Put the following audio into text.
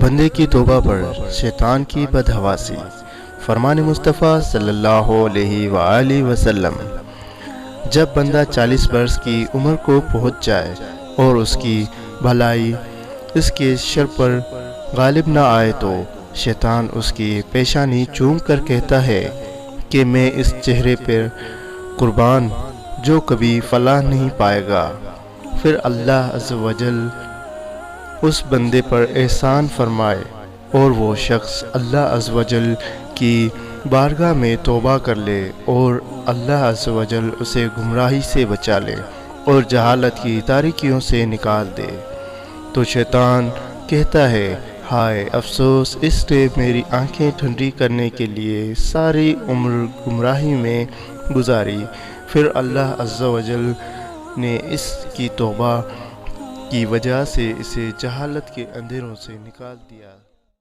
بندے کی توبہ پر شیطان کی بدحواسی۔ فرمان مصطفیٰ صلی اللہ علیہ وآلہ وسلم، جب بندہ 40 برس کی عمر کو پہنچ جائے اور اس کی بھلائی اس کے شر پر غالب نہ آئے تو شیطان اس کی پیشانی چوم کر کہتا ہے کہ میں اس چہرے پر قربان جو کبھی فلاح نہیں پائے گا۔ پھر اللہ عز و جل اس بندے پر احسان فرمائے اور وہ شخص اللہ عز و جل کی بارگاہ میں توبہ کر لے اور اللہ عز و جل اسے گمراہی سے بچا لے اور جہالت کی تاریکیوں سے نکال دے، تو شیطان کہتا ہے ہائے افسوس، اس نے میری آنکھیں ٹھنڈی کرنے کے لیے ساری عمر گمراہی میں گزاری۔ پھر اللہ عز و جل نے اس کی توبہ کی وجہ سے اسے جہالت کے اندھیروں سے نکال دیا۔